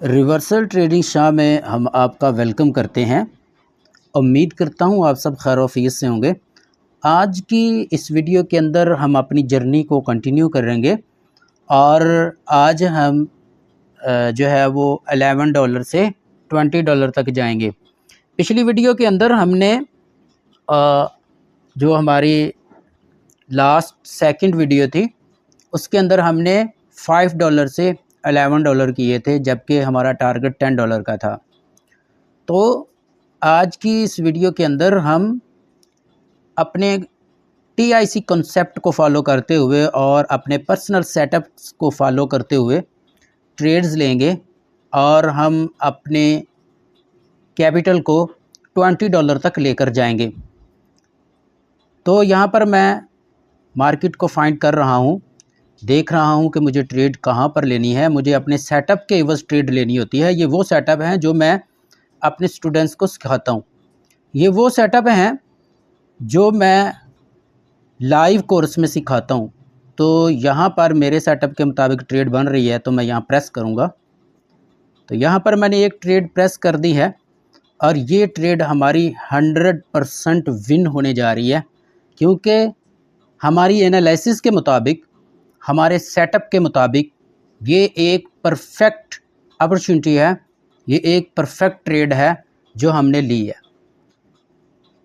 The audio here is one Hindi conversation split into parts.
रिवर्सल ट्रेडिंग शाह में हम आपका वेलकम करते हैं। उम्मीद करता हूँ आप सब खैर ऑफियत से होंगे। आज की इस वीडियो के अंदर हम अपनी जर्नी को कंटिन्यू करेंगे और आज हम जो है वो $11 से $20 तक जाएंगे। पिछली वीडियो के अंदर हमने जो हमारी लास्ट सेकंड वीडियो थी उसके अंदर हमने $5 से $11 किए थे, जबकि हमारा टारगेट $10 का था। तो आज की इस वीडियो के अंदर हम अपने TIC कॉन्सेप्ट को फॉलो करते हुए और अपने पर्सनल सेटअप्स को फॉलो करते हुए ट्रेड्स लेंगे और हम अपने कैपिटल को $20 तक लेकर जाएंगे। तो यहाँ पर मैं मार्केट को फाइंड कर रहा हूँ, देख रहा हूँ कि मुझे ट्रेड कहाँ पर लेनी है। मुझे अपने सेटअप के एवज ट्रेड लेनी होती है। ये वो सेटअप हैं जो मैं अपने स्टूडेंट्स को सिखाता हूँ। ये वो सेटअप हैं जो मैं लाइव कोर्स में सिखाता हूँ। तो यहाँ पर मेरे सेटअप के मुताबिक ट्रेड बन रही है, तो मैं यहाँ प्रेस करूँगा। तो यहाँ पर मैंने एक ट्रेड प्रेस कर दी है और ये ट्रेड हमारी 100% विन होने जा रही है, क्योंकि हमारी एनालिसिस के मुताबिक, हमारे सेटअप के मुताबिक ये एक परफेक्ट अपॉर्चुनिटी है, ये एक परफेक्ट ट्रेड है जो हमने ली है।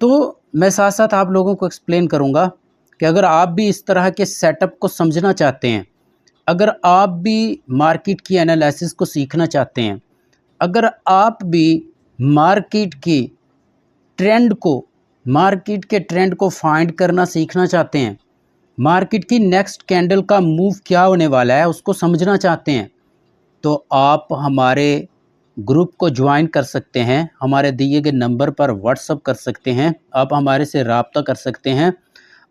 तो मैं साथ साथ आप लोगों को एक्सप्लेन करूँगा कि अगर आप भी इस तरह के सेटअप को समझना चाहते हैं, अगर आप भी मार्केट की एनालिसिस को सीखना चाहते हैं, अगर आप भी मार्केट के ट्रेंड को फाइंड करना सीखना चाहते हैं, मार्केट की नेक्स्ट कैंडल का मूव क्या होने वाला है उसको समझना चाहते हैं, तो आप हमारे ग्रुप को ज्वाइन कर सकते हैं। हमारे दिए गए नंबर पर व्हाट्सअप कर सकते हैं, आप हमारे से रब्ता कर सकते हैं।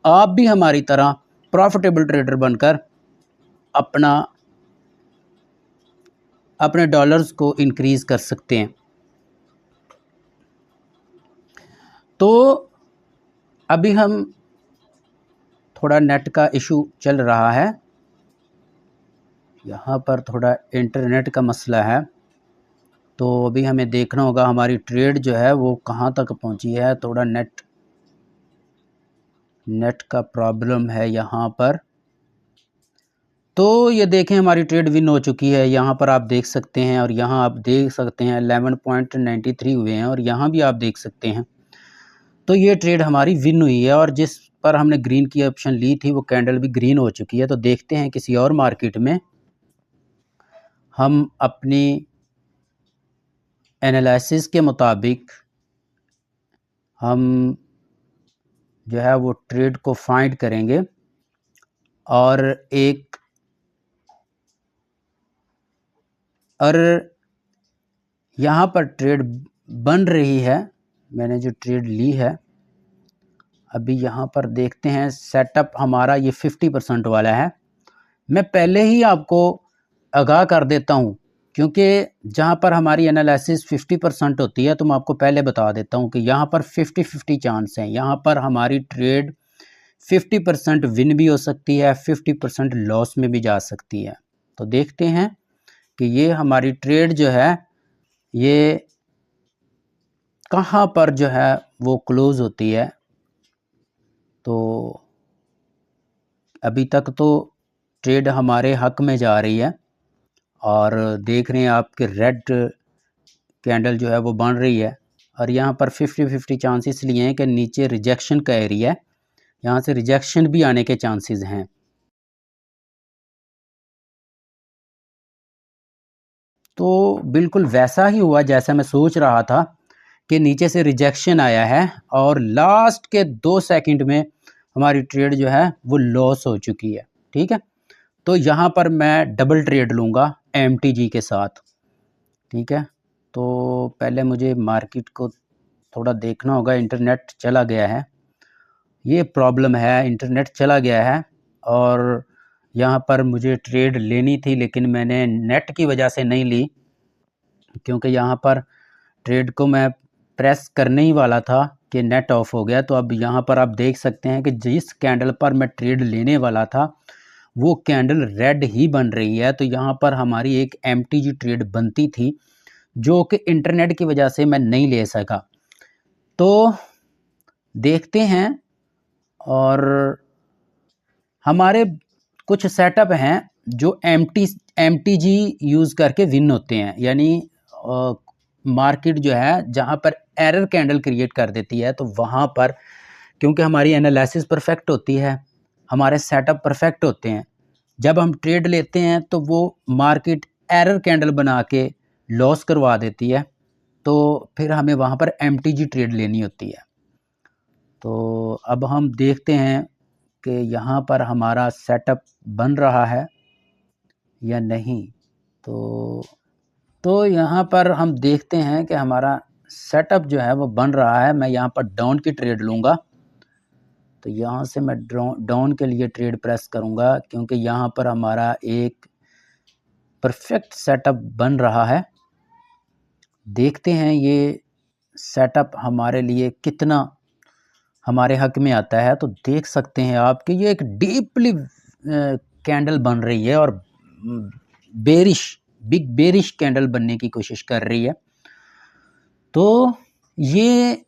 आप भी हमारी तरह प्रॉफिटेबल ट्रेडर बनकर अपने डॉलर्स को इंक्रीज़ कर सकते हैं। तो अभी हम थोड़ा नेट का इशू चल रहा है, यहाँ पर थोड़ा इंटरनेट का मसला है, तो अभी हमें देखना होगा हमारी ट्रेड जो है वो कहाँ तक पहुँची है। थोड़ा नेट का प्रॉब्लम है यहाँ पर। तो ये देखें हमारी ट्रेड विन हो चुकी है, यहाँ पर आप देख सकते हैं, और यहाँ आप देख सकते हैं 11.93 हुए हैं, और यहाँ भी आप देख सकते हैं। तो ये ट्रेड हमारी विन हुई है, और जिस पर हमने ग्रीन की ऑप्शन ली थी वो कैंडल भी ग्रीन हो चुकी है। तो देखते हैं किसी और मार्केट में हम अपनी एनालिसिस के मुताबिक हम जो है वो ट्रेड को फाइंड करेंगे और यहाँ पर ट्रेड बन रही है। मैंने जो ट्रेड ली है अभी यहाँ पर देखते हैं, सेटअप हमारा ये 50% वाला है। मैं पहले ही आपको आगाह कर देता हूँ, क्योंकि जहाँ पर हमारी एनालिसिस 50% होती है तो मैं आपको पहले बता देता हूँ कि यहाँ पर 50-50 चांस हैं। यहाँ पर हमारी ट्रेड 50% विन भी हो सकती है, 50% लॉस में भी जा सकती है। तो देखते हैं कि ये हमारी ट्रेड जो है ये कहाँ पर जो है वो क्लोज़ होती है। तो अभी तक तो ट्रेड हमारे हक में जा रही है, और देख रहे हैं आपके रेड कैंडल जो है वो बन रही है, और यहाँ पर 50-50 चांस इसलिए हैं कि नीचे रिजेक्शन का एरिया है, यहाँ से रिजेक्शन भी आने के चांसेस हैं। तो बिल्कुल वैसा ही हुआ जैसा मैं सोच रहा था कि नीचे से रिजेक्शन आया है, और लास्ट के 2 सेकंड में हमारी ट्रेड जो है वो लॉस हो चुकी है। ठीक है, तो यहाँ पर मैं डबल ट्रेड लूँगा MTG के साथ। ठीक है, तो पहले मुझे मार्केट को थोड़ा देखना होगा। इंटरनेट चला गया है, ये प्रॉब्लम है, इंटरनेट चला गया है, और यहाँ पर मुझे ट्रेड लेनी थी लेकिन मैंने नेट की वजह से नहीं ली, क्योंकि यहाँ पर ट्रेड को मैं प्रेस करने ही वाला था कि नेट ऑफ हो गया। तो अब यहाँ पर आप देख सकते हैं कि जिस कैंडल पर मैं ट्रेड लेने वाला था वो कैंडल रेड ही बन रही है, तो यहाँ पर हमारी एक MTG ट्रेड बनती थी जो कि इंटरनेट की वजह से मैं नहीं ले सका। तो देखते हैं, और हमारे कुछ सेटअप हैं जो MTG यूज़ करके विन होते हैं, यानी मार्केट जो है जहाँ पर एरर कैंडल क्रिएट कर देती है, तो वहाँ पर क्योंकि हमारी एनालिसिस परफेक्ट होती है, हमारे सेटअप परफेक्ट होते हैं, जब हम ट्रेड लेते हैं तो वो मार्केट एरर कैंडल बना के लॉस करवा देती है, तो फिर हमें वहाँ पर MTG ट्रेड लेनी होती है। तो अब हम देखते हैं कि यहाँ पर हमारा सेटअप बन रहा है या नहीं। तो यहाँ पर हम देखते हैं कि हमारा सेटअप जो है वो बन रहा है। मैं यहाँ पर डाउन की ट्रेड लूँगा, तो यहाँ से मैं डाउन के लिए ट्रेड प्रेस करूँगा, क्योंकि यहाँ पर हमारा एक परफेक्ट सेटअप बन रहा है। देखते हैं ये सेटअप हमारे लिए कितना हमारे हक में आता है। तो देख सकते हैं आप कि ये एक डीपली कैंडल बन रही है और बिग बेरिश कैंडल बनने की कोशिश कर रही है। तो ये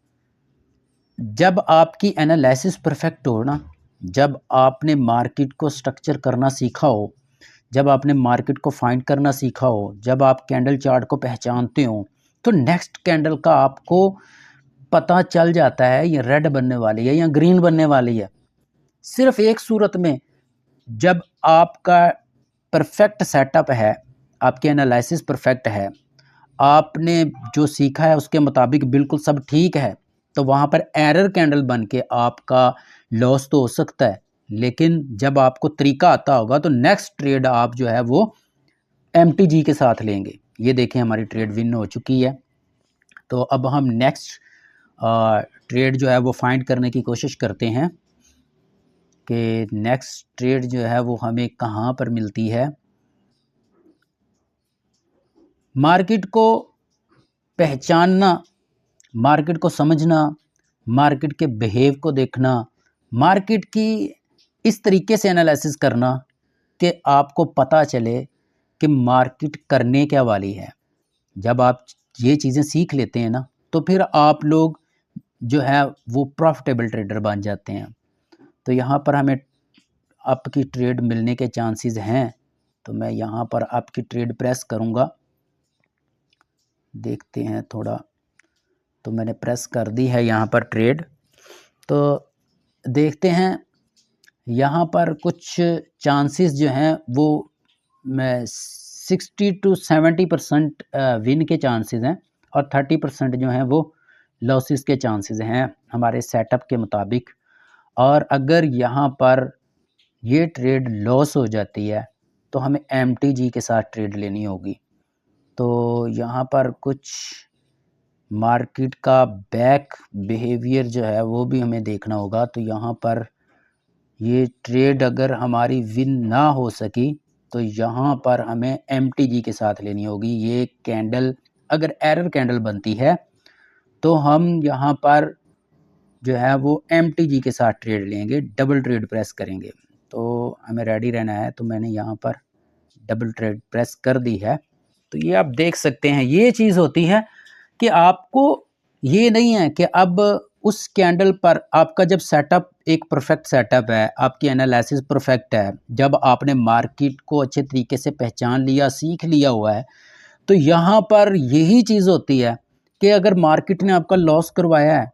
जब आपकी एनालिसिस परफेक्ट हो ना, जब आपने मार्केट को स्ट्रक्चर करना सीखा हो, जब आपने मार्केट को फाइंड करना सीखा हो, जब आप कैंडल चार्ट को पहचानते हो, तो नेक्स्ट कैंडल का आपको पता चल जाता है ये रेड बनने वाली है या ग्रीन बनने वाली है। सिर्फ एक सूरत में, जब आपका परफेक्ट सेटअप है, आपकी एनालिसिस परफेक्ट है, आपने जो सीखा है उसके मुताबिक बिल्कुल सब ठीक है, तो वहाँ पर एरर कैंडल बन के आपका लॉस तो हो सकता है, लेकिन जब आपको तरीका आता होगा तो नेक्स्ट ट्रेड आप जो है वो MTG के साथ लेंगे। ये देखें हमारी ट्रेड विन हो चुकी है। तो अब हम नेक्स्ट ट्रेड जो है वो फाइंड करने की कोशिश करते हैं कि नेक्स्ट ट्रेड जो है वो हमें कहाँ पर मिलती है। मार्केट को पहचानना, मार्केट को समझना, मार्केट के बिहेव को देखना, मार्केट की इस तरीके से एनालिसिस करना कि आपको पता चले कि मार्केट करने क्या वाली है। जब आप ये चीज़ें सीख लेते हैं ना, तो फिर आप लोग जो है वो प्रॉफिटेबल ट्रेडर बन जाते हैं। तो यहाँ पर हमें अप की ट्रेड मिलने के चांसेस हैं, तो मैं यहाँ पर अप की ट्रेड प्रेस करूँगा। देखते हैं थोड़ा, तो मैंने प्रेस कर दी है यहाँ पर ट्रेड। तो देखते हैं यहाँ पर कुछ चांसेस जो हैं वो 60 to 70% विन के चांसेस हैं और 30% जो हैं वो लॉसेस के चांसेस हैं हमारे सेटअप के मुताबिक। और अगर यहाँ पर ये ट्रेड लॉस हो जाती है तो हमें MTG के साथ ट्रेड लेनी होगी। तो यहाँ पर कुछ मार्केट का बैक बिहेवियर जो है वो भी हमें देखना होगा। तो यहाँ पर ये ट्रेड अगर हमारी विन ना हो सकी तो यहाँ पर हमें MTG के साथ लेनी होगी। ये कैंडल अगर एरर कैंडल बनती है तो हम यहाँ पर जो है वो MTG के साथ ट्रेड लेंगे, डबल ट्रेड प्रेस करेंगे। तो हमें रेडी रहना है, तो मैंने यहाँ पर डबल ट्रेड प्रेस कर दी है। तो ये आप देख सकते हैं, ये चीज़ होती है कि आपको ये नहीं है कि अब उस कैंडल पर आपका जब सेटअप एक परफेक्ट सेटअप है, आपकी एनालिसिस परफेक्ट है, जब आपने मार्केट को अच्छे तरीके से पहचान लिया, सीख लिया हुआ है, तो यहाँ पर यही चीज़ होती है कि अगर मार्केट ने आपका लॉस करवाया है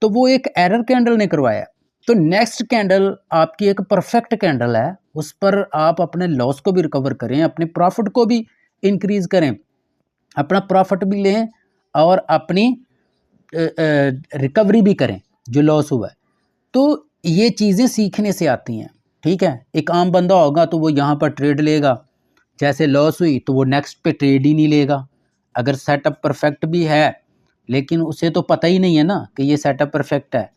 तो वो एक एरर कैंडल ने करवाया है। तो नेक्स्ट कैंडल आपकी एक परफेक्ट कैंडल है, उस पर आप अपने लॉस को भी रिकवर करें, अपने प्रॉफिट को भी इंक्रीज करें, अपना प्रॉफिट भी लें और अपनी रिकवरी भी करें जो लॉस हुआ है। तो ये चीज़ें सीखने से आती हैं, ठीक है। एक आम बंदा होगा तो वो यहाँ पर ट्रेड लेगा, जैसे लॉस हुई तो वो नेक्स्ट पे ट्रेड ही नहीं लेगा। अगर सेटअप परफेक्ट भी है लेकिन उसे तो पता ही नहीं है ना कि ये सेटअप परफेक्ट है।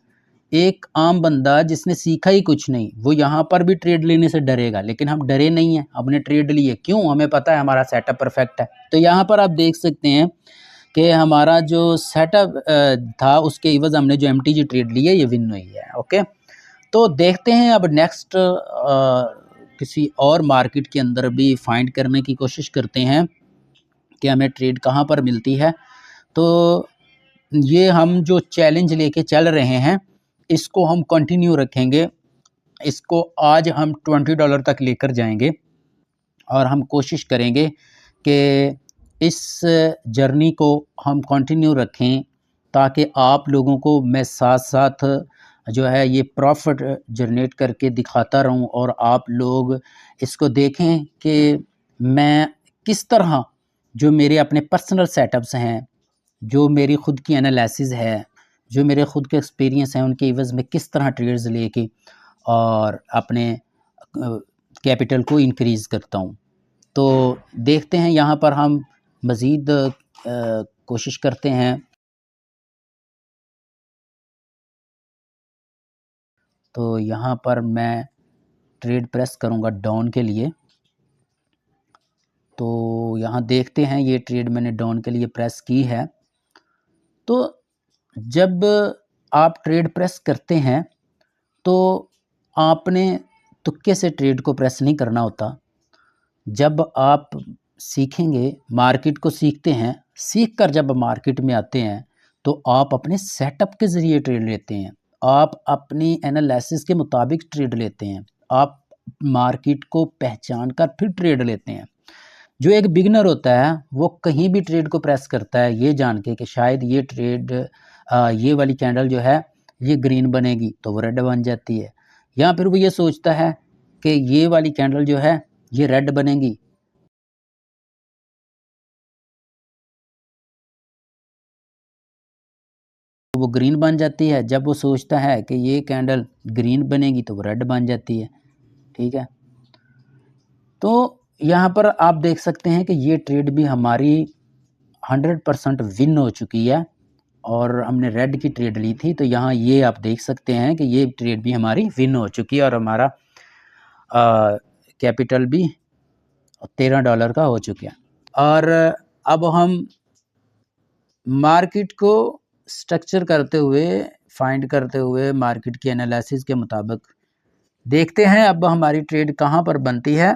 एक आम बंदा जिसने सीखा ही कुछ नहीं, वो यहाँ पर भी ट्रेड लेने से डरेगा, लेकिन हम डरे नहीं हैं, हमने ट्रेड लिए। क्यों? हमें पता है हमारा सेटअप परफेक्ट है। तो यहाँ पर आप देख सकते हैं कि हमारा जो सेटअप था उसके इवज़ हमने जो MTG ट्रेड ली है ये विन हुई है। ओके, तो देखते हैं अब नेक्स्ट किसी और मार्केट के अंदर भी फाइंड करने की कोशिश करते हैं कि हमें ट्रेड कहाँ पर मिलती है। तो ये हम जो चैलेंज लेके चल रहे हैं इसको हम कंटिन्यू रखेंगे, इसको आज हम $20 तक लेकर जाएंगे और हम कोशिश करेंगे कि इस जर्नी को हम कंटिन्यू रखें ताकि आप लोगों को मैं साथ साथ जो है ये प्रॉफिट जनरेट करके दिखाता रहूं और आप लोग इसको देखें कि मैं किस तरह जो मेरे अपने पर्सनल सेटअप्स हैं, जो मेरी खुद की एनालिसिस है, जो मेरे खुद के एक्सपीरियंस हैं, उनके एवज़ में किस तरह ट्रेड्स लेके और अपने कैपिटल को इंक्रीज़ करता हूँ। तो देखते हैं यहाँ पर हम मज़ीद कोशिश करते हैं। तो यहाँ पर मैं ट्रेड प्रेस करूँगा डाउन के लिए। तो यहाँ देखते हैं ये ट्रेड मैंने डाउन के लिए प्रेस की है। तो जब आप ट्रेड प्रेस करते हैं तो आपने तुक्के से ट्रेड को प्रेस नहीं करना होता। जब आप सीखेंगे, मार्केट को सीखते हैं, सीख कर जब मार्केट में आते हैं तो आप अपने सेटअप के ज़रिए ट्रेड लेते हैं, आप अपनी एनालिसिस के मुताबिक ट्रेड लेते हैं, आप मार्केट को पहचान कर फिर ट्रेड लेते हैं। जो एक बिगिनर होता है वो कहीं भी ट्रेड को प्रेस करता है ये जान के कि शायद ये ट्रेड ये वाली कैंडल जो है ये ग्रीन बनेगी तो वो रेड बन जाती है, या फिर वो ये सोचता है कि ये वाली कैंडल जो है ये रेड बनेगी तो वो ग्रीन बन जाती है। जब वो सोचता है कि ये कैंडल ग्रीन बनेगी तो वो रेड बन जाती है। ठीक है, तो यहाँ पर आप देख सकते हैं कि ये ट्रेड भी हमारी 100% विन हो चुकी है और हमने रेड की ट्रेड ली थी। तो यहाँ ये आप देख सकते हैं कि ये ट्रेड भी हमारी विन हो चुकी है और हमारा कैपिटल भी $13 का हो चुका है। और अब हम मार्केट को स्ट्रक्चर करते हुए, फाइंड करते हुए, मार्केट की एनालिसिस के मुताबिक देखते हैं अब हमारी ट्रेड कहाँ पर बनती है।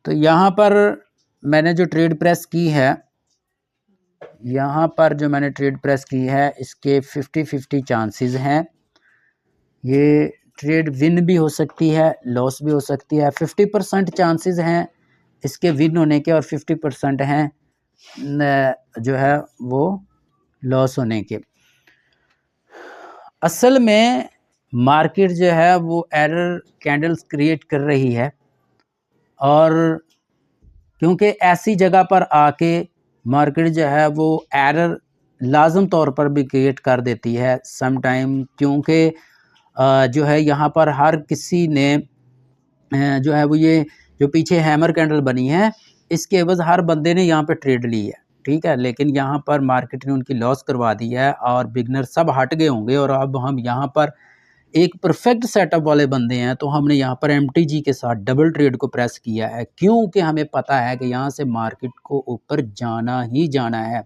तो यहाँ पर मैंने जो ट्रेड प्रेस की है, यहाँ पर जो मैंने ट्रेड प्रेस की है इसके 50-50 चांसेस हैं। ये ट्रेड विन भी हो सकती है, लॉस भी हो सकती है। 50% चांसेस हैं इसके विन होने के और 50% हैं जो है वो लॉस होने के। असल में मार्केट जो है वो एरर कैंडल्स क्रिएट कर रही है और क्योंकि ऐसी जगह पर आके मार्केट जो है वो एरर लाजम तौर पर भी क्रिएट कर देती है सम टाइम, क्योंकि जो है यहाँ पर हर किसी ने जो है वो ये जो पीछे हैमर कैंडल बनी है इसके एवज़ हर बंदे ने यहाँ पे ट्रेड ली है। ठीक है, लेकिन यहाँ पर मार्केट ने उनकी लॉस करवा दी है और बिगनर सब हट गए होंगे और अब हम यहाँ पर एक परफेक्ट सेटअप वाले बंदे हैं तो हमने यहाँ पर MTG के साथ डबल ट्रेड को प्रेस किया है, क्योंकि हमें पता है कि यहाँ से मार्केट को ऊपर जाना ही जाना है।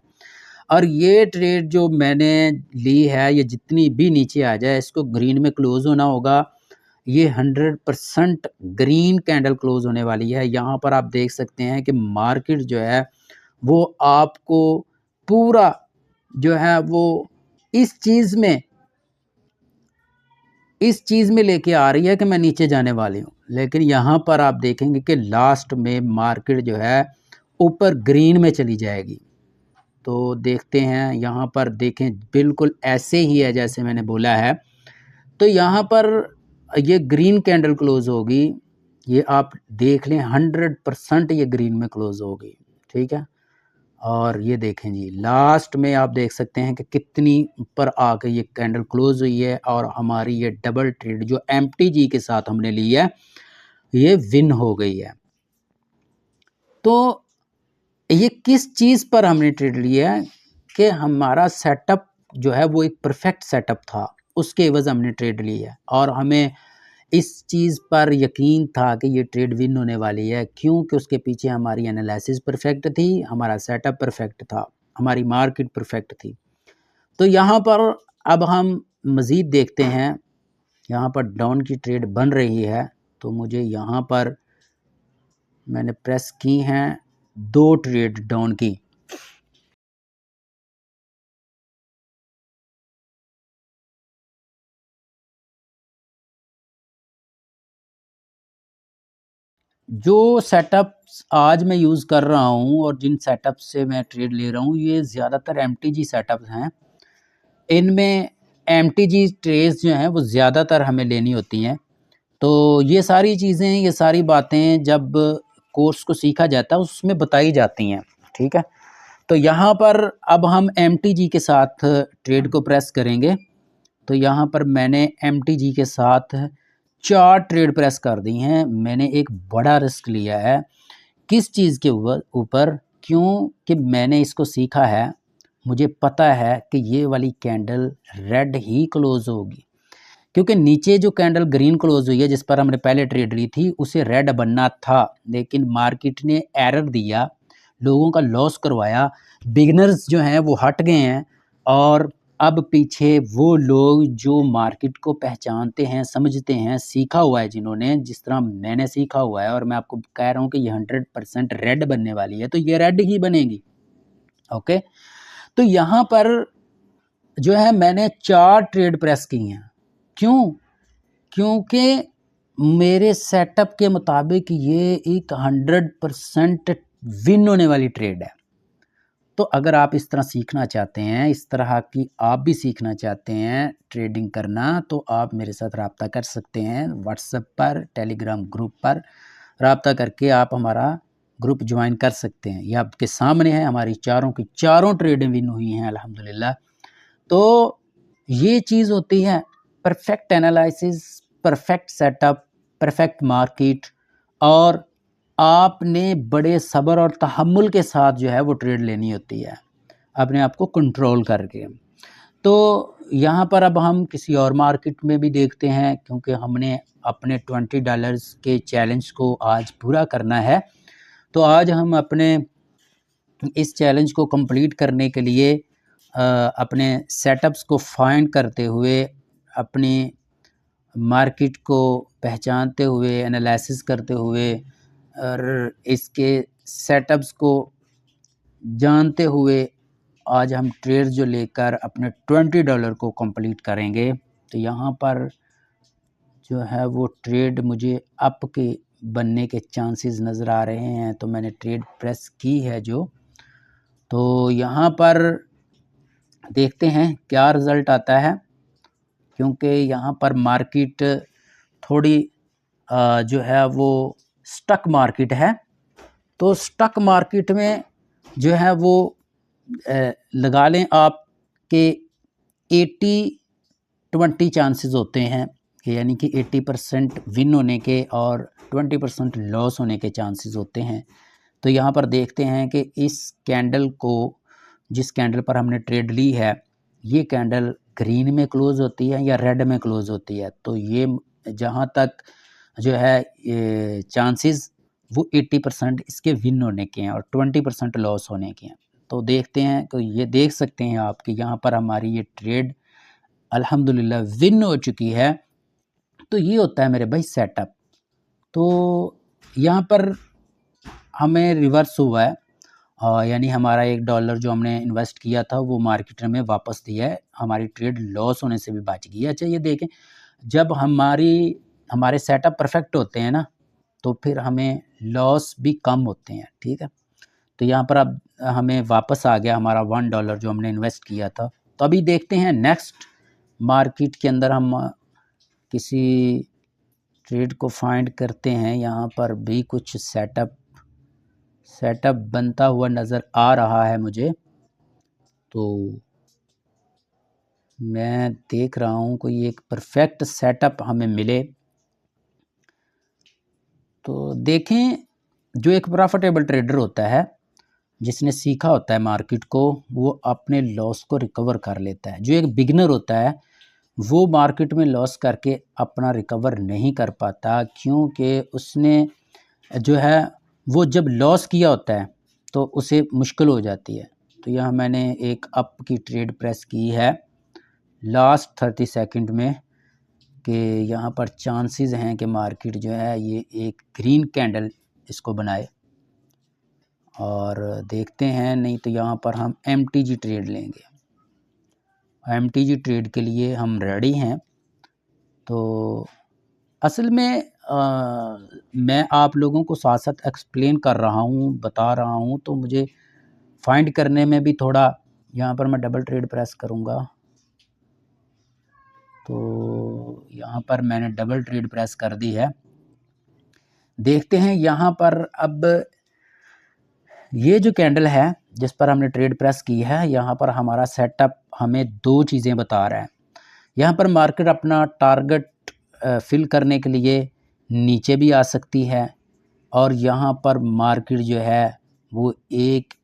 और ये ट्रेड जो मैंने ली है ये जितनी भी नीचे आ जाए इसको ग्रीन में क्लोज होना होगा। ये 100% ग्रीन कैंडल क्लोज होने वाली है। यहाँ पर आप देख सकते हैं कि मार्केट जो है वो आपको पूरा जो है वो इस चीज़ में लेके आ रही है कि मैं नीचे जाने वाली हूँ, लेकिन यहाँ पर आप देखेंगे कि लास्ट में मार्केट जो है ऊपर ग्रीन में चली जाएगी। तो देखते हैं, यहाँ पर देखें बिल्कुल ऐसे ही है जैसे मैंने बोला है। तो यहाँ पर ये ग्रीन कैंडल क्लोज होगी, ये आप देख लें 100% ये ग्रीन में क्लोज होगी। ठीक है, और ये देखें जी लास्ट में आप देख सकते हैं कि कितनी ऊपर आके ये कैंडल क्लोज हुई है और हमारी ये डबल ट्रेड जो MTG के साथ हमने ली है ये विन हो गई है। तो ये किस चीज़ पर हमने ट्रेड लिया है कि हमारा सेटअप जो है वो एक परफेक्ट सेटअप था, उसके एवज़ हमने ट्रेड ली है और हमें इस चीज़ पर यकीन था कि ये ट्रेड विन होने वाली है, क्योंकि उसके पीछे हमारी एनालिसिस परफेक्ट थी, हमारा सेटअप परफेक्ट था, हमारी मार्केट परफेक्ट थी। तो यहाँ पर अब हम मज़ीद देखते हैं, यहाँ पर डाउन की ट्रेड बन रही है तो मुझे यहाँ पर मैंने प्रेस की हैं 2 ट्रेड डाउन की। जो सेटअप्स आज मैं यूज़ कर रहा हूँ और जिन सेटअप से मैं ट्रेड ले रहा हूँ, ये ज़्यादातर एमटीजी सेटअप्स हैं। इनमें एमटीजी ट्रेड्स जो हैं वो ज़्यादातर हमें लेनी होती हैं। तो ये सारी चीज़ें, ये सारी बातें जब कोर्स को सीखा जाता है उसमें बताई जाती हैं, ठीक है। तो यहाँ पर अब हम एमटीजी के साथ ट्रेड को प्रेस करेंगे। तो यहाँ पर मैंने एमटीजी के साथ 4 ट्रेड प्रेस कर दी हैं। मैंने एक बड़ा रिस्क लिया है। किस चीज़ के ऊपर? क्योंकि मैंने इसको सीखा है, मुझे पता है कि ये वाली कैंडल रेड ही क्लोज़ होगी, क्योंकि नीचे जो कैंडल ग्रीन क्लोज़ हुई है जिस पर हमने पहले ट्रेड ली थी उसे रेड बनना था, लेकिन मार्केट ने एरर दिया, लोगों का लॉस करवाया, बिगिनर्स जो हैं वो हट गए हैं और अब पीछे वो लोग जो मार्केट को पहचानते हैं, समझते हैं, सीखा हुआ है जिन्होंने, जिस तरह मैंने सीखा हुआ है और मैं आपको कह रहा हूँ कि ये 100% रेड बनने वाली है, तो ये रेड ही बनेगी। ओके, तो यहाँ पर जो है मैंने 4 ट्रेड प्रेस की हैं। क्यों? क्योंकि मेरे सेटअप के मुताबिक ये एक 100% विन होने वाली ट्रेड है। तो अगर आप इस तरह सीखना चाहते हैं, इस तरह की आप भी सीखना चाहते हैं ट्रेडिंग करना, तो आप मेरे साथ रब्ता कर सकते हैं व्हाट्सएप पर, टेलीग्राम ग्रुप पर रब्ता करके आप हमारा ग्रुप ज्वाइन कर सकते हैं। ये आपके सामने है, हमारी चारों की चारों ट्रेडें विन हुई हैं अल्हम्दुलिल्लाह। तो ये चीज़ होती है perfect analysis, perfect setup, perfect market, और आपने बड़े सब्र और तहम्मुल के साथ जो है वो ट्रेड लेनी होती है, अपने आप को कंट्रोल करके। तो यहाँ पर अब हम किसी और मार्केट में भी देखते हैं, क्योंकि हमने अपने $20 के चैलेंज को आज पूरा करना है। तो आज हम अपने इस चैलेंज को कंप्लीट करने के लिए अपने सेटअप्स को फाइंड करते हुए, अपनी मार्केट को पहचानते हुए, एनालिसिस करते हुए और इसके सेटअप्स को जानते हुए आज हम ट्रेड जो लेकर अपने $20 को कंप्लीट करेंगे। तो यहाँ पर जो है वो ट्रेड मुझे अप के बनने के चांसेस नज़र आ रहे हैं, तो मैंने ट्रेड प्रेस की है जो। तो यहाँ पर देखते हैं क्या रिज़ल्ट आता है, क्योंकि यहाँ पर मार्केट थोड़ी जो है वो स्टक मार्केट है। तो स्टक मार्केट में जो है वो लगा लें आप कि 80-20 चांसेस होते हैं, यानी कि 80% विन होने के और 20% लॉस होने के चांसेस होते हैं। तो यहाँ पर देखते हैं कि इस कैंडल को, जिस कैंडल पर हमने ट्रेड ली है, ये कैंडल ग्रीन में क्लोज़ होती है या रेड में क्लोज़ होती है। तो ये जहाँ तक जो है ये चांसेस वो 80% इसके विन होने के हैं और 20% लॉस होने के हैं। तो देखते हैं, तो ये देख सकते हैं आप कि यहाँ पर हमारी ये ट्रेड अल्हम्दुलिल्लाह विन हो चुकी है। तो ये होता है मेरे भाई सेटअप। तो यहाँ पर हमें रिवर्स हुआ है, यानी हमारा $1 जो हमने इन्वेस्ट किया था वो मार्केट में वापस दिया है, हमारी ट्रेड लॉस होने से भी बच गई है। अच्छा ये देखें, जब हमारे सेटअप परफेक्ट होते हैं ना, तो फिर हमें लॉस भी कम होते हैं, ठीक है। तो यहाँ पर अब हमें वापस आ गया हमारा $1 जो हमने इन्वेस्ट किया था। तो अभी देखते हैं नेक्स्ट मार्केट के अंदर हम किसी ट्रेड को फाइंड करते हैं। यहाँ पर भी कुछ सेटअप बनता हुआ नज़र आ रहा है मुझे, तो मैं देख रहा हूँ कोई एक परफेक्ट सेटअप हमें मिले। तो देखें, जो एक प्रॉफिटेबल ट्रेडर होता है, जिसने सीखा होता है मार्केट को, वो अपने लॉस को रिकवर कर लेता है। जो एक बिगिनर होता है वो मार्केट में लॉस करके अपना रिकवर नहीं कर पाता, क्योंकि उसने जो है वो जब लॉस किया होता है तो उसे मुश्किल हो जाती है। तो यहाँ मैंने एक अप की ट्रेड प्रेस की है लास्ट 30 सेकंड में। कि यहाँ पर चांसेस हैं कि मार्केट जो है ये एक ग्रीन कैंडल इसको बनाए, और देखते हैं, नहीं तो यहाँ पर हम MTG ट्रेड लेंगे। MTG ट्रेड के लिए हम रेडी हैं। तो असल में मैं आप लोगों को साथ साथ एक्सप्लेन कर रहा हूँ, बता रहा हूँ, तो मुझे फाइंड करने में भी थोड़ा, यहाँ पर मैं डबल ट्रेड प्रेस करूँगा तो यहाँ पर मैंने डबल ट्रेड प्रेस कर दी है। देखते हैं यहाँ पर अब ये जो कैंडल है जिस पर हमने ट्रेड प्रेस की है, यहाँ पर हमारा सेटअप हमें दो चीज़ें बता रहा है। यहाँ पर मार्केट अपना टारगेट फिल करने के लिए नीचे भी आ सकती है, और यहाँ पर मार्केट जो है वो एक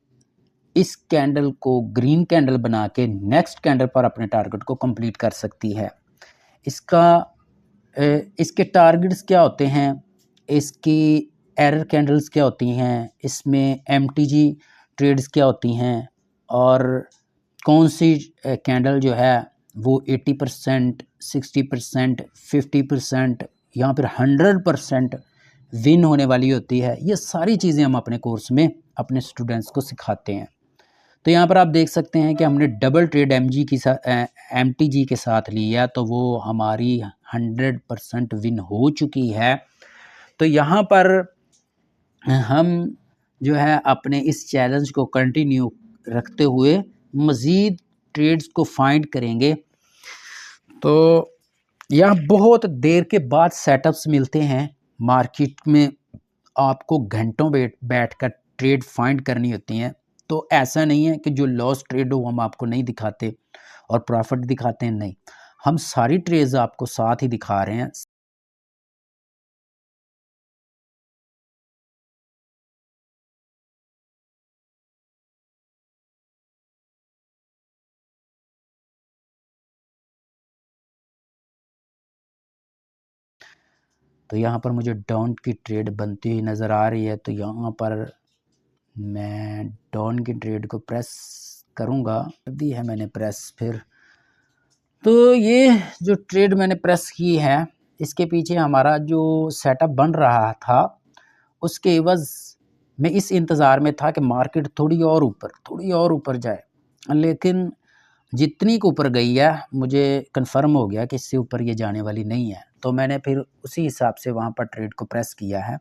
इस कैंडल को ग्रीन कैंडल बना के नेक्स्ट कैंडल पर अपने टारगेट को कंप्लीट कर सकती है। इसके टारगेट्स क्या होते हैं, इसकी एरर कैंडल्स क्या होती हैं, इसमें MTG ट्रेड्स क्या होती हैं, और कौन सी कैंडल जो है वो 80%, 60%, 50% या फिर 100% विन होने वाली होती है, ये सारी चीज़ें हम अपने कोर्स में अपने स्टूडेंट्स को सिखाते हैं। तो यहाँ पर आप देख सकते हैं कि हमने डबल ट्रेड MTG के साथ लिया, तो वो हमारी 100% विन हो चुकी है। तो यहाँ पर हम जो है अपने इस चैलेंज को कंटिन्यू रखते हुए मज़ीद ट्रेड्स को फाइंड करेंगे। तो यहाँ बहुत देर के बाद सेटअप्स मिलते हैं मार्केट में, आपको घंटों बैठकर ट्रेड फाइंड करनी होती हैं। तो ऐसा नहीं है कि जो लॉस ट्रेड हो हम आपको नहीं दिखाते और प्रॉफिट दिखाते हैं, नहीं, हम सारी ट्रेड्स आपको साथ ही दिखा रहे हैं। तो यहाँ पर मुझे डाउन की ट्रेड बनती हुई नज़र आ रही है, तो यहाँ पर मैं डाउन की ट्रेड को प्रेस करूँगा। कर दी है मैंने प्रेस। फिर तो ये जो ट्रेड मैंने प्रेस की है, इसके पीछे हमारा जो सेटअप बन रहा था उसके एवज़ में इस इंतज़ार में था कि मार्केट थोड़ी और ऊपर जाए, लेकिन जितनी के ऊपर गई है मुझे कंफर्म हो गया कि इससे ऊपर ये जाने वाली नहीं है। तो मैंने फिर उसी हिसाब से वहाँ पर ट्रेड को प्रेस किया है।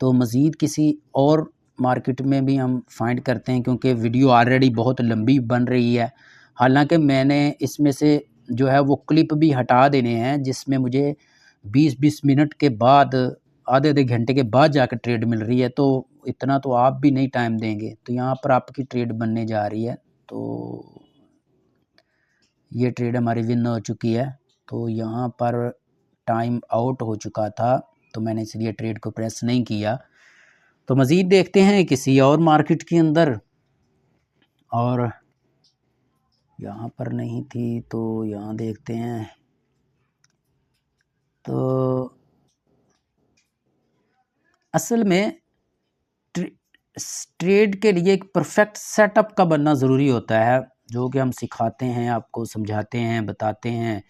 तो मज़ीद किसी और मार्केट में भी हम फाइंड करते हैं, क्योंकि वीडियो ऑलरेडी बहुत लंबी बन रही है। हालांकि मैंने इसमें से जो है वो क्लिप भी हटा देने हैं जिसमें मुझे 20-20 मिनट के बाद, आधे घंटे के बाद जाकर ट्रेड मिल रही है। तो इतना तो आप भी नहीं टाइम देंगे। तो यहाँ पर आपकी ट्रेड बनने जा रही है। तो ये ट्रेड हमारी विन हो चुकी है। तो यहाँ पर टाइम आउट हो चुका था, तो मैंने इसलिए ट्रेड को प्रेस नहीं किया। तो मज़ीद देखते हैं किसी और मार्केट के अंदर, और यहाँ पर नहीं थी तो यहाँ देखते हैं। तो असल में ट्रेड के लिए एक परफेक्ट सेटअप का बनना ज़रूरी होता है, जो कि हम सिखाते हैं, आपको समझाते हैं, बताते हैं।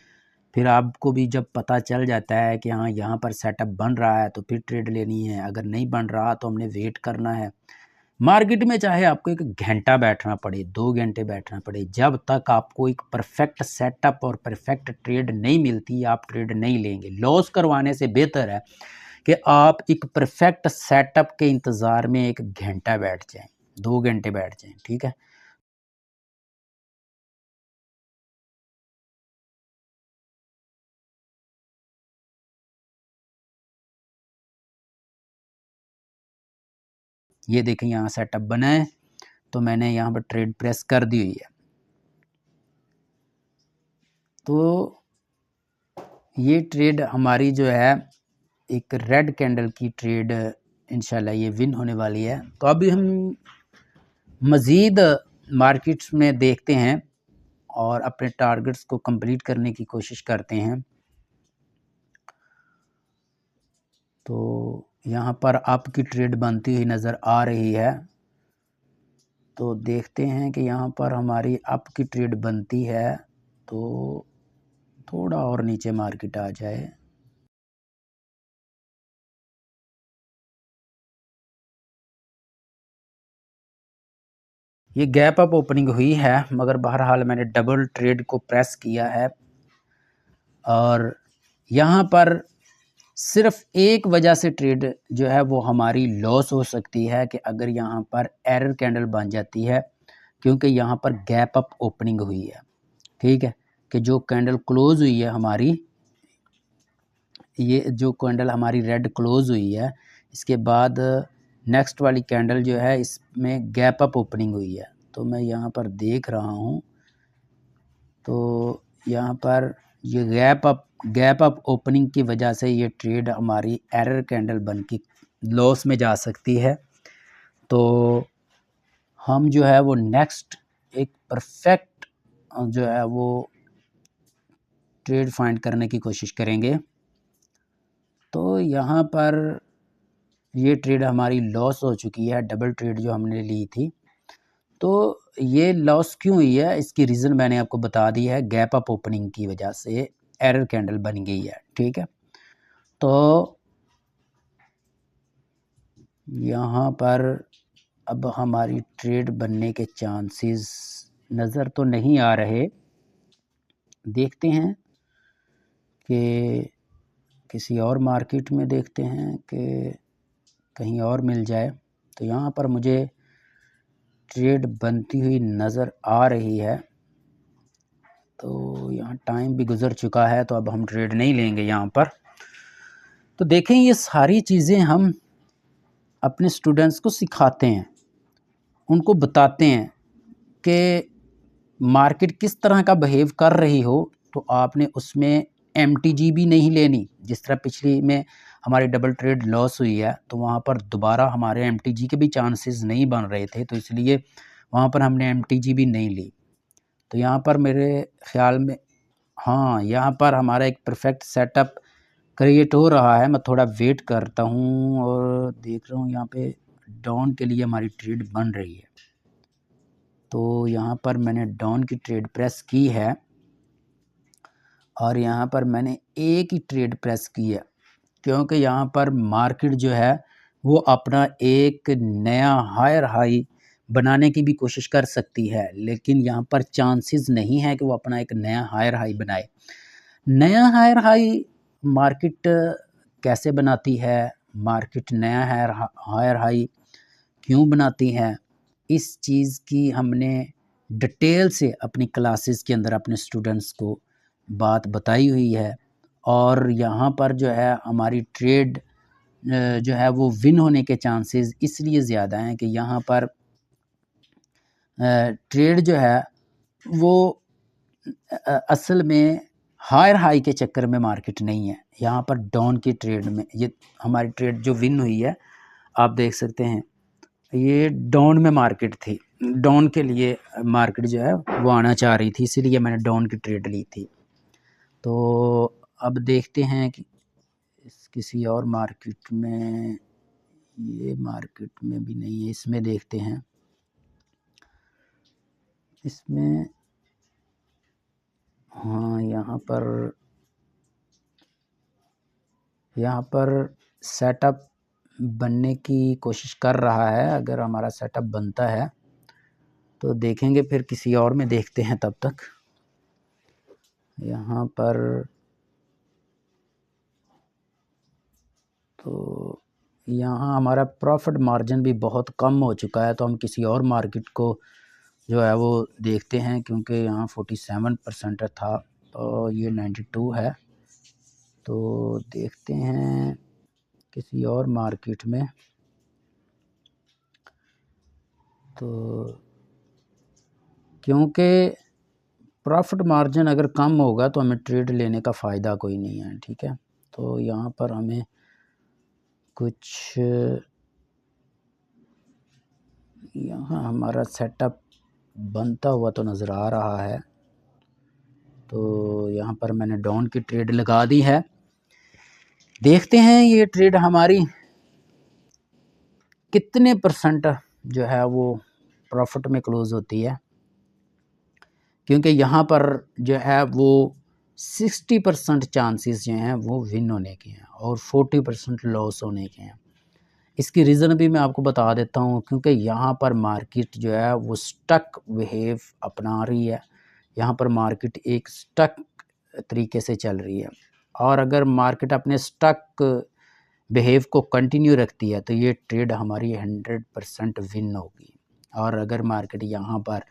फिर आपको भी जब पता चल जाता है कि हाँ यहाँ पर सेटअप बन रहा है तो फिर ट्रेड लेनी है, अगर नहीं बन रहा तो हमने वेट करना है। मार्केट में चाहे आपको 1 घंटा बैठना पड़े, 2 घंटे बैठना पड़े, जब तक आपको एक परफेक्ट सेटअप और परफेक्ट ट्रेड नहीं मिलती आप ट्रेड नहीं लेंगे। लॉस करवाने से बेहतर है कि आप एक परफेक्ट सेटअप के इंतज़ार में 1 घंटा बैठ जाएं, 2 घंटे बैठ जाएं, ठीक है। ये देखें यहाँ सेटअप बना है, तो मैंने यहाँ पर ट्रेड प्रेस कर दी हुई है। तो ये ट्रेड हमारी जो है एक रेड कैंडल की ट्रेड इंशाल्लाह ये विन होने वाली है। तो अभी हम मज़ीद मार्केट्स में देखते हैं और अपने टारगेट्स को कंप्लीट करने की कोशिश करते हैं। तो यहाँ पर आपकी ट्रेड बनती हुई नज़र आ रही है। तो देखते हैं कि यहाँ पर हमारी अप की ट्रेड बनती है। तो थोड़ा और नीचे मार्केट आ जाए। ये गैप अप ओपनिंग हुई है, मगर बहरहाल मैंने डबल ट्रेड को प्रेस किया है और यहाँ पर सिर्फ एक वजह से ट्रेड जो है वो हमारी लॉस हो सकती है कि अगर यहाँ पर एरर कैंडल बन जाती है, क्योंकि यहाँ पर गैप अप ओपनिंग हुई है। ठीक है, कि जो कैंडल क्लोज हुई है हमारी, ये जो कैंडल हमारी रेड क्लोज हुई है, इसके बाद नेक्स्ट वाली कैंडल जो है इसमें गैप अप ओपनिंग हुई है। तो मैं यहाँ पर देख रहा हूँ, तो यहाँ पर ये गैप अप ओपनिंग की वजह से ये ट्रेड हमारी एरर कैंडल बन के लॉस में जा सकती है। तो हम जो है वो नेक्स्ट एक परफेक्ट जो है वो ट्रेड फाइंड करने की कोशिश करेंगे। तो यहाँ पर ये ट्रेड हमारी लॉस हो चुकी है, डबल ट्रेड जो हमने ली थी। तो ये लॉस क्यों हुई है, इसकी रीज़न मैंने आपको बता दी है, गैप अप ओपनिंग की वजह से एरर कैंडल बन गई है। ठीक है, तो यहाँ पर अब हमारी ट्रेड बनने के चांसेस नज़र तो नहीं आ रहे। देखते हैं कि किसी और मार्केट में देखते हैं कि कहीं और मिल जाए। तो यहाँ पर मुझे ट्रेड बनती हुई नज़र आ रही है। तो यहाँ टाइम भी गुज़र चुका है, तो अब हम ट्रेड नहीं लेंगे यहाँ पर। तो देखें, ये सारी चीज़ें हम अपने स्टूडेंट्स को सिखाते हैं, उनको बताते हैं कि मार्केट किस तरह का बिहेव कर रही हो, तो आपने उसमें एमटीजी भी नहीं लेनी। जिस तरह पिछली में हमारी डबल ट्रेड लॉस हुई है, तो वहाँ पर दोबारा हमारे एमटीजी के भी चांसेस नहीं बन रहे थे, तो इसलिए वहाँ पर हमने एमटीजी भी नहीं ली। तो यहाँ पर मेरे ख़्याल में हाँ, यहाँ पर हमारा एक परफेक्ट सेटअप क्रिएट हो रहा है। मैं थोड़ा वेट करता हूँ और देख रहा हूँ यहाँ पे डाउन के लिए हमारी ट्रेड बन रही है। तो यहाँ पर मैंने डाउन की ट्रेड प्रेस की है और यहाँ पर मैंने एक ही ट्रेड प्रेस की है, क्योंकि यहाँ पर मार्केट जो है वो अपना एक नया हायर हाई बनाने की भी कोशिश कर सकती है, लेकिन यहाँ पर चांसेस नहीं है कि वो अपना एक नया हायर हाई बनाए। नया हायर हाई मार्केट कैसे बनाती है, मार्केट नया हायर हाई क्यों बनाती है, इस चीज़ की हमने डिटेल से अपनी क्लासेस के अंदर अपने स्टूडेंट्स को बात बताई हुई है। और यहाँ पर जो है हमारी ट्रेड जो है वो विन होने के चांसेस इसलिए ज़्यादा हैं कि यहाँ पर ट्रेड जो है वो असल में हायर हाई के चक्कर में मार्केट नहीं है। यहाँ पर डाउन की ट्रेड में ये हमारी ट्रेड जो विन हुई है, आप देख सकते हैं ये डाउन में मार्केट थी। डाउन के लिए मार्केट जो है वो आना चाह रही थी, इसीलिए मैंने डाउन की ट्रेड ली थी। तो अब देखते हैं कि किसी और मार्केट में, ये मार्केट में भी नहीं है, इसमें देखते हैं। इसमें हाँ, यहाँ पर सेटअप बनने की कोशिश कर रहा है। अगर हमारा सेटअप बनता है तो देखेंगे, फिर किसी और में देखते हैं। तब तक यहाँ पर तो यहाँ हमारा प्रॉफिट मार्जिन भी बहुत कम हो चुका है, तो हम किसी और मार्केट को जो है वो देखते हैं, क्योंकि यहाँ 47% था तो ये 92 है। तो देखते हैं किसी और मार्केट में। तो क्योंकि प्रॉफिट मार्जिन अगर कम होगा तो हमें ट्रेड लेने का फ़ायदा कोई नहीं है। ठीक है, तो यहाँ पर हमें कुछ, यहाँ हमारा सेटअप बनता हुआ तो नज़र आ रहा है। तो यहाँ पर मैंने डाउन की ट्रेड लगा दी है। देखते हैं ये ट्रेड हमारी कितने परसेंट जो है वो प्रॉफिट में क्लोज़ होती है, क्योंकि यहाँ पर जो है वो 60% चांसेस जो हैं वो विन होने के हैं और 40% लॉस होने के हैं। इसकी रीज़न भी मैं आपको बता देता हूँ, क्योंकि यहाँ पर मार्केट जो है वो स्टक बिहेव अपना रही है। यहाँ पर मार्केट एक स्टक तरीके से चल रही है, और अगर मार्केट अपने स्टक बिहेव को कंटिन्यू रखती है तो ये ट्रेड हमारी 100% विन होगी। और अगर मार्केट यहाँ पर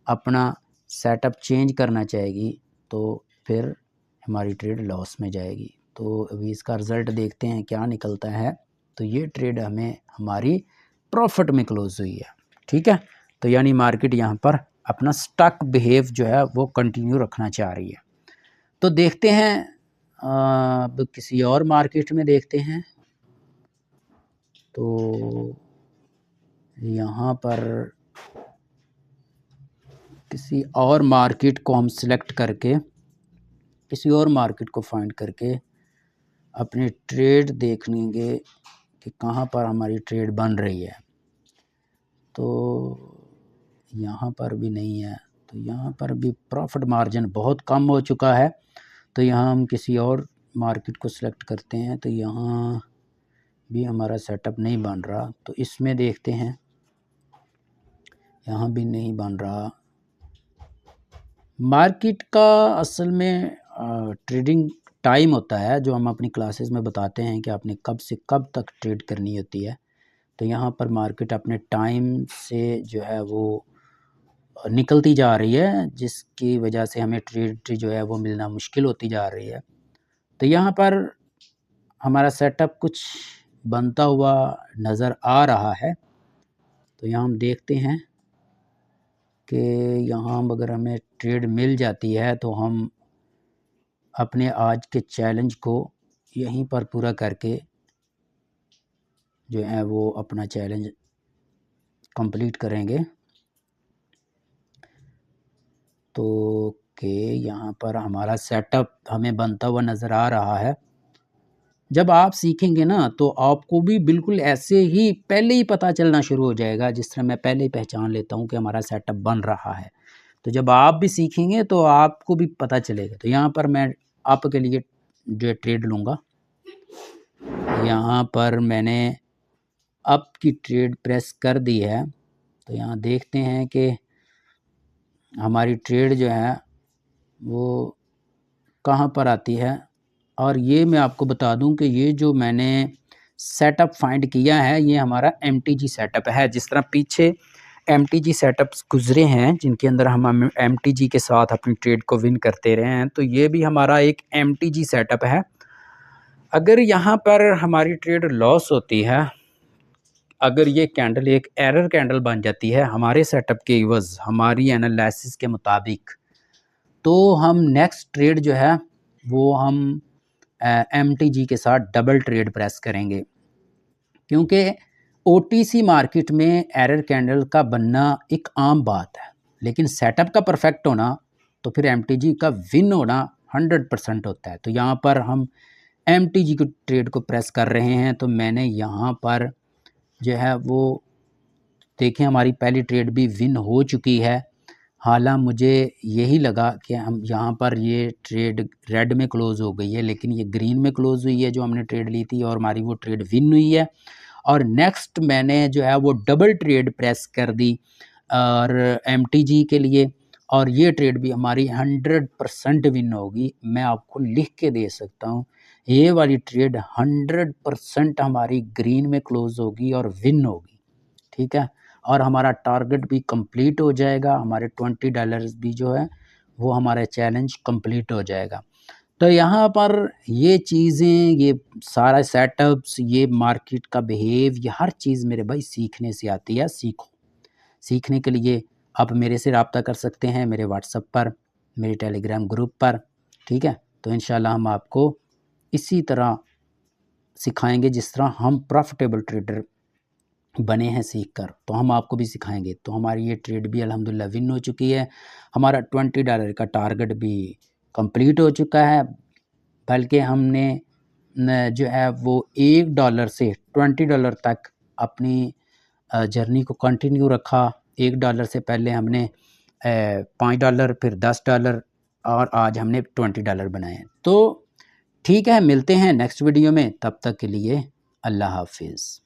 अपना सेटअप चेंज करना चाहेगी तो फिर हमारी ट्रेड लॉस में जाएगी। तो अभी इसका रिज़ल्ट देखते हैं क्या निकलता है। तो ये ट्रेड हमें हमारी प्रॉफिट में क्लोज हुई है, ठीक है। तो यानी मार्केट यहाँ पर अपना स्टक बिहेव जो है वो कंटिन्यू रखना चाह रही है। तो देखते हैं अब किसी और मार्केट में देखते हैं। तो यहाँ पर किसी और मार्केट को हम सिलेक्ट करके, किसी और मार्केट को फाइंड करके अपनी ट्रेड देख लेंगे कि कहाँ पर हमारी ट्रेड बन रही है। तो यहाँ पर भी नहीं है, तो यहाँ पर भी प्रॉफिट मार्जिन बहुत कम हो चुका है। तो यहाँ हम किसी और मार्केट को सिलेक्ट करते हैं। तो यहाँ भी हमारा सेटअप नहीं बन रहा, तो इसमें देखते हैं। यहाँ भी नहीं बन रहा। मार्केट का असल में ट्रेडिंग टाइम होता है जो हम अपनी क्लासेस में बताते हैं कि आपने कब से कब तक ट्रेड करनी होती है। तो यहाँ पर मार्केट अपने टाइम से जो है वो निकलती जा रही है, जिसकी वजह से हमें ट्रेड जो है वो मिलना मुश्किल होती जा रही है। तो यहाँ पर हमारा सेटअप कुछ बनता हुआ नज़र आ रहा है। तो यहाँ हम देखते हैं कि यहाँ अगर हमें ट्रेड मिल जाती है तो हम अपने आज के चैलेंज को यहीं पर पूरा करके जो है वो अपना चैलेंज कंप्लीट करेंगे। तो यहाँ पर हमारा सेटअप हमें बनता हुआ नज़र आ रहा है। जब आप सीखेंगे ना तो आपको भी बिल्कुल ऐसे ही पहले ही पता चलना शुरू हो जाएगा, जिस तरह मैं पहले ही पहचान लेता हूँ कि हमारा सेटअप बन रहा है। तो जब आप भी सीखेंगे तो आपको भी पता चलेगा। तो यहाँ पर मैं आपके लिए जो ट्रेड लूँगा, यहाँ पर मैंने अप की ट्रेड प्रेस कर दी है। तो यहाँ देखते हैं कि हमारी ट्रेड जो है वो कहाँ पर आती है। और ये मैं आपको बता दूं कि ये जो मैंने सेटअप फाइंड किया है ये हमारा MTG सेटअप है। जिस तरह पीछे MTG सेटअप्स गुजरे हैं जिनके अंदर हम MTG के साथ अपनी ट्रेड को विन करते रहे हैं, तो ये भी हमारा एक MTG सेटअप है। अगर यहाँ पर हमारी ट्रेड लॉस होती है, अगर ये कैंडल एक एरर कैंडल बन जाती है हमारे सेटअप के इवज़, हमारी एनालिसिस के मुताबिक, तो हम नेक्स्ट ट्रेड जो है वो हम MTG के साथ डबल ट्रेड प्रेस करेंगे। क्योंकि OTC मार्केट में एरर कैंडल का बनना एक आम बात है, लेकिन सेटअप का परफेक्ट होना तो फिर MTG का विन होना 100% होता है। तो यहाँ पर हम MTG की ट्रेड को प्रेस कर रहे हैं। तो मैंने यहाँ पर जो है वो देखें हमारी पहली ट्रेड भी विन हो चुकी है। हालांकि मुझे यही लगा कि हम यहाँ पर ये ट्रेड रेड में क्लोज़ हो गई है, लेकिन ये ग्रीन में क्लोज़ हुई है जो हमने ट्रेड ली थी, और हमारी वो ट्रेड विन हुई है। और नेक्स्ट मैंने जो है वो डबल ट्रेड प्रेस कर दी और MTG के लिए, और ये ट्रेड भी हमारी 100% विन होगी। मैं आपको लिख के दे सकता हूँ ये वाली ट्रेड 100% हमारी ग्रीन में क्लोज़ होगी और विन होगी, ठीक है। और हमारा टारगेट भी कंप्लीट हो जाएगा, हमारे $20 भी जो है वो हमारा चैलेंज कंप्लीट हो जाएगा। तो यहाँ पर ये चीज़ें, ये सारा सेटअप्स, ये मार्केट का बिहेव, ये हर चीज़ मेरे भाई सीखने से आती है। सीखो। सीखने के लिए आप मेरे से रब्ता कर सकते हैं मेरे व्हाट्सएप पर, मेरे टेलीग्राम ग्रुप पर, ठीक है। तो इंशाल्लाह हम आपको इसी तरह सिखाएंगे जिस तरह हम प्रॉफिटेबल ट्रेडर बने हैं सीख कर, तो हम आपको भी सिखाएंगे। तो हमारी ये ट्रेड भी अल्हम्दुलिल्लाह विन हो चुकी है। हमारा $20 का टारगेट भी कंप्लीट हो चुका है, बल्कि हमने जो है वो $1 से $20 तक अपनी जर्नी को कंटिन्यू रखा। $1 से पहले हमने $5, फिर $10, और आज हमने $20 बनाए हैं। तो ठीक है, मिलते हैं नेक्स्ट वीडियो में, तब तक के लिए अल्लाह हाफिज़।